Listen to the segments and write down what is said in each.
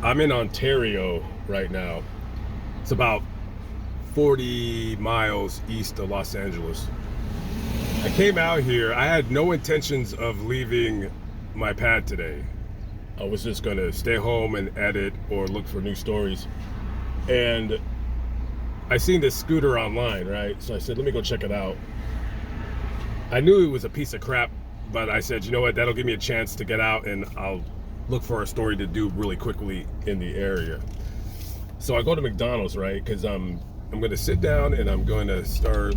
I'm in Ontario right now. It's about 40 miles east of Los Angeles. I came out here. I had no intentions of leaving my pad today. I was just going to stay home and edit or look for new stories. And I seen this scooter online, right? So I said, let me go check it out. I knew it was a piece of crap, but I said, you know what? That'll give me a chance to get out and I'll look for a story to do really quickly in the area. So I go to McDonald's, right? Because I'm going to sit down and I'm going to start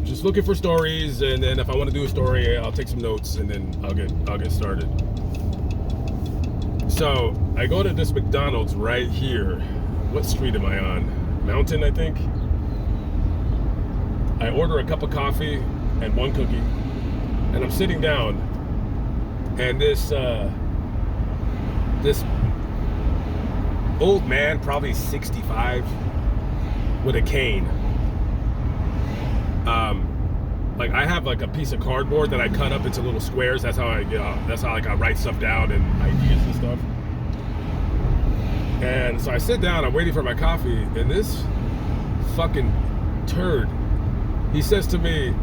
just looking for stories, and then if I want to do a story, I'll take some notes and then I'll get started. So I go to this McDonald's right here. What street am I on? Mountain, I think. I order a cup of coffee and one cookie, and I'm sitting down, and this old man, probably 65, with a cane. Like I have like a piece of cardboard that I cut up into little squares. That's how I write stuff down and ideas and stuff. And so I sit down, I'm waiting for my coffee, and this fucking turd, he says to me,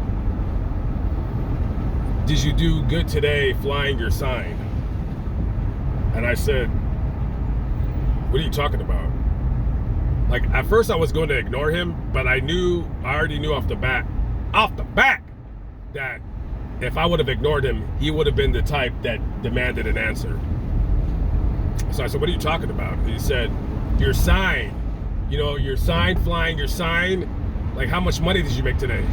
"Did you do good today flying your sign?" And I said, "What are you talking about?" Like at first I was going to ignore him, but I already knew off the bat, that if I would have ignored him, he would have been the type that demanded an answer. So I said, "What are you talking about?" He said, "Your sign, your sign, flying your sign. Like, how much money did you make today?"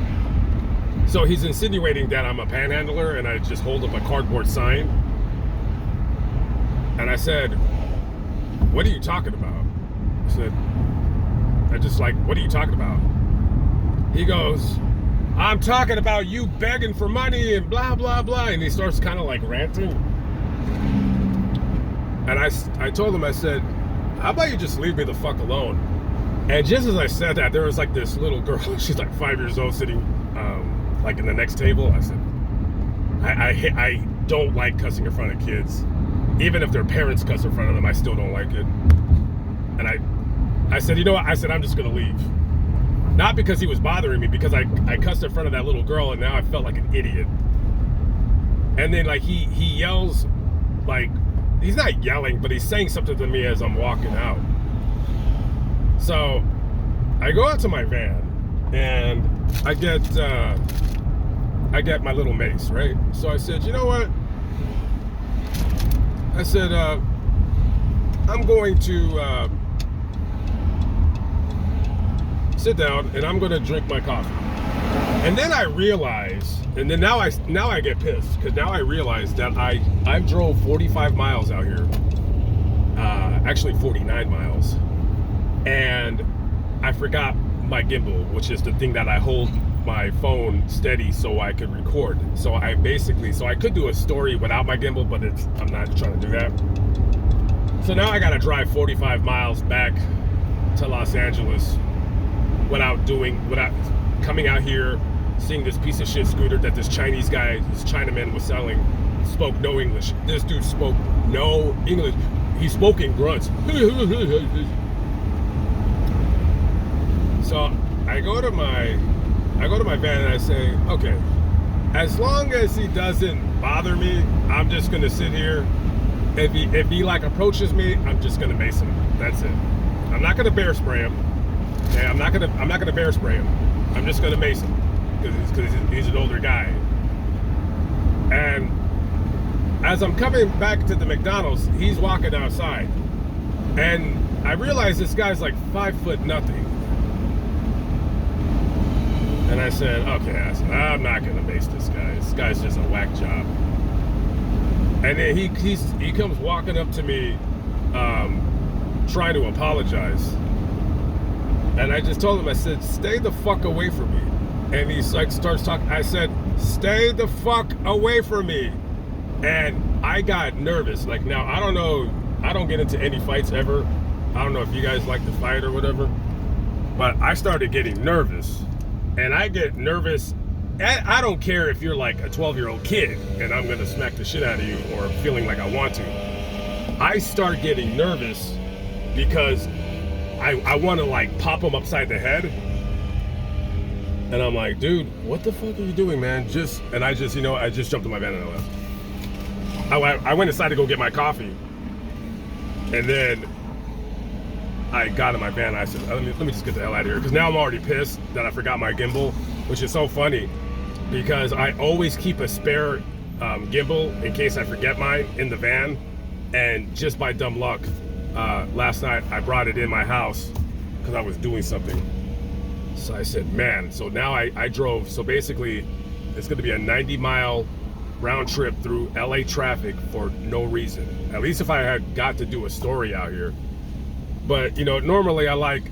So he's insinuating that I'm a panhandler and I just hold up a cardboard sign. And I said, "What are you talking about?" I said, "What are you talking about?" He goes, "I'm talking about you begging for money and blah, blah, blah." And he starts kind of like ranting. And I told him, I said, "How about you just leave me the fuck alone?" And just as I said that, there was like this little girl, she's like 5 years old, sitting like in the next table. I said, I don't like cussing in front of kids. Even if their parents cuss in front of them, I still don't like it. And I said, "You know what?" I said, "I'm just gonna leave." Not because he was bothering me, because I cussed in front of that little girl and now I felt like an idiot. And then like he yells, like, he's not yelling, but he's saying something to me as I'm walking out. So I go out to my van and I get my little mace, right? So I said, "You know what?" I said, "I'm going to sit down and I'm going to drink my coffee." And then I realize, and then now I get pissed, because now I realize that I drove 45 miles out here, actually 49 miles, and I forgot my gimbal, which is the thing that I hold my phone steady so I can record. So I could do a story without my gimbal, but I'm not trying to do that. So now I got to drive 45 miles back to Los Angeles without coming out here, seeing this piece of shit scooter that this Chinaman was selling, spoke no English. This dude spoke no English. He spoke in grunts. So I go to my van and I say, "Okay, as long as he doesn't bother me, I'm just gonna sit here. If he like approaches me, I'm just gonna mace him. That's it. I'm not gonna bear spray him. Okay, I'm not gonna bear spray him. I'm just gonna mace him because he's an older guy." And as I'm coming back to the McDonald's, he's walking outside, and I realize this guy's like 5'0" nothing. And I said, "Okay," "I'm not gonna mace this guy. This guy's just a whack job." And then he comes walking up to me, trying to apologize. And I just told him, I said, "Stay the fuck away from me." And he like starts talking. I said, "Stay the fuck away from me." And I got nervous. Like, now, I don't know. I don't get into any fights ever. I don't know if you guys like to fight or whatever. But I started getting nervous. And I get nervous. I don't care if you're like a 12-year-old kid and I'm going to smack the shit out of you or feeling like I want to. I start getting nervous because I want to like pop him upside the head. And I'm like, dude, what the fuck are you doing, man? I just jumped in my van and I left. I went inside to go get my coffee. And then I got in my van and I said, let me just get the hell out of here. Because now I'm already pissed that I forgot my gimbal, which is so funny because I always keep a spare gimbal in case I forget mine in the van. And just by dumb luck, last night I brought it in my house because I was doing something. So I said, man, so now I drove. So basically, it's going to be a 90-mile round trip through LA traffic for no reason. At least if I had got to do a story out here. But, you know, normally I like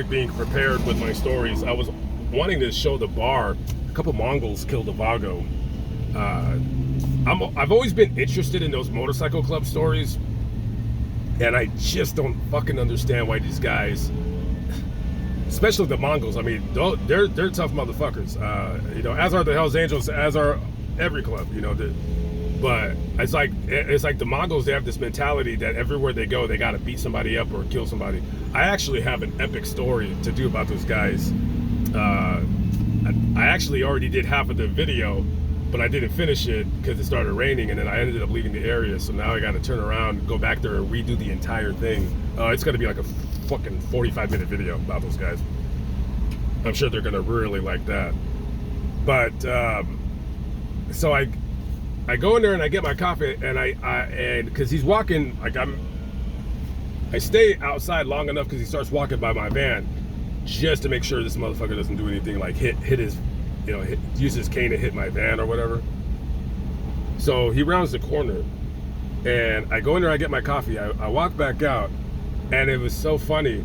being prepared with my stories. I was wanting to show the bar. A couple Mongols killed a Vago. I've always been interested in those motorcycle club stories. And I just don't fucking understand why these guys, especially the Mongols, I mean, they're tough motherfuckers. You know, as are the Hells Angels, as are every club, you know. But it's like the Mongols, they have this mentality that everywhere they go, they got to beat somebody up or kill somebody. I actually have an epic story to do about those guys. I actually already did half of the video, but I didn't finish it because it started raining, and then I ended up leaving the area. So now I got to turn around, go back there, and redo the entire thing. It's going to be like a fucking 45-minute video about those guys. I'm sure they're going to really like that. But so I go in there and I get my coffee, and because he's walking, like I stay outside long enough because he starts walking by my van just to make sure this motherfucker doesn't do anything like hit his, you know, use his cane to hit my van or whatever. So he rounds the corner, and I go in there, I get my coffee, I walk back out, and it was so funny.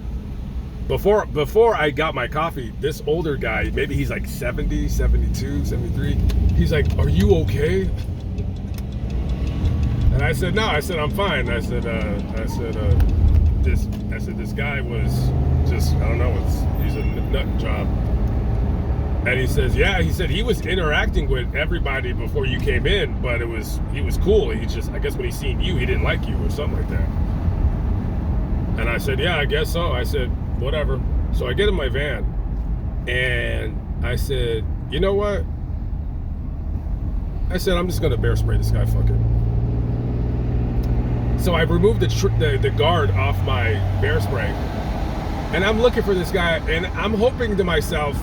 Before I got my coffee, this older guy, maybe he's like 70, 72, 73, he's like, "Are you okay?" And I said, "No," I said, "I'm fine." I said, this guy was just, I don't know, he's a nut job. And he says, yeah, he said he was interacting with everybody before you came in, but he was cool. He just, I guess when he seen you, he didn't like you or something like that. And I said, yeah, I guess so. I said, whatever. So I get in my van and I said, you know what? I said, I'm just going to bear spray this guy, fuck it. So I removed the guard off my bear spray, and I'm looking for this guy, and I'm hoping to myself,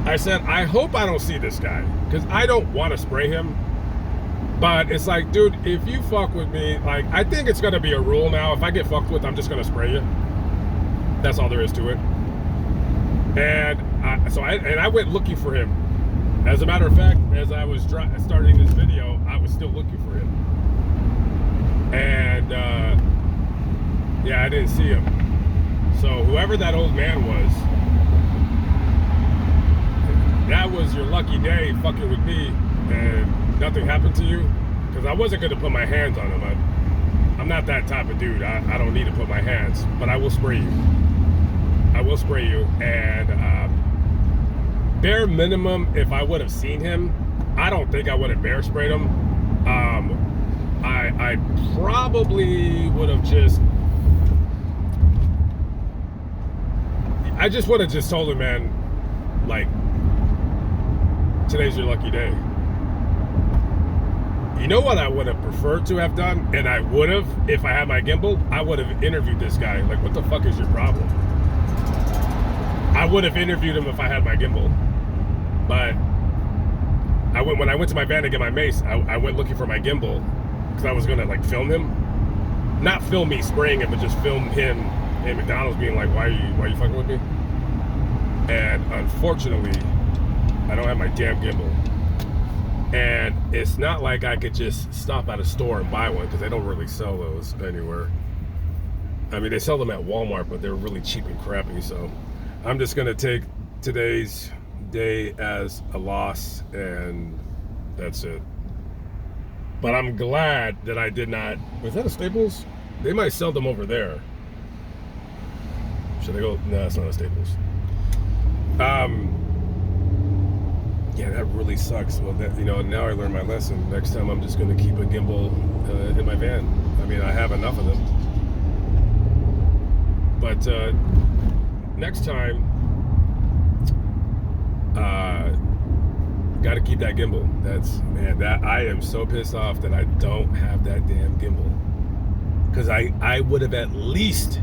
I said, I hope I don't see this guy, because I don't want to spray him. But it's like, dude, if you fuck with me, like, I think it's going to be a rule now. If I get fucked with, I'm just going to spray you. That's all there is to it. And I went looking for him. As a matter of fact, as I was starting this video, I was still looking for him. And yeah, I didn't see him. So whoever that old man was, that was your lucky day fucking with me, and nothing happened to you, because I wasn't going to put my hands on him. I'm not that type of dude. I don't need to put my hands, but I will spray you. I will spray you. And bare minimum, if I would have seen him, I don't think I would have bear sprayed him. I probably would have I just would have just told him, man, like, today's your lucky day. You know what I would have preferred to have done? And I would have, if I had my gimbal, I would have interviewed this guy. Like, what the fuck is your problem? I would have interviewed him if I had my gimbal. But when I went to my van to get my mace, I went looking for my gimbal, because I was gonna like film him. Not film me spraying him, but just film him in McDonald's being like, why are you fucking with me? And unfortunately, I don't have my damn gimbal. And it's not like I could just stop at a store and buy one, because they don't really sell those anywhere. I mean, they sell them at Walmart, but they're really cheap and crappy. So I'm just gonna take today's day as a loss, and that's it. But I'm glad that I did not. Was that a Staples? They might sell them over there. Should I go? No, it's not a Staples. Yeah, that really sucks. Well, that, you know, now I learned my lesson. Next time, I'm just going to keep a gimbal in my van. mean, I have enough of them. But next time, got to keep that gimbal. That I am so pissed off that I don't have that damn gimbal. Because I would have at least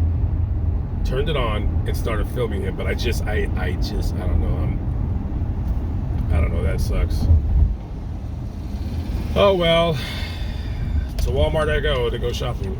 turned it on and started filming him. But I don't know. I don't know. That sucks. Oh well. To Walmart I go to go shopping.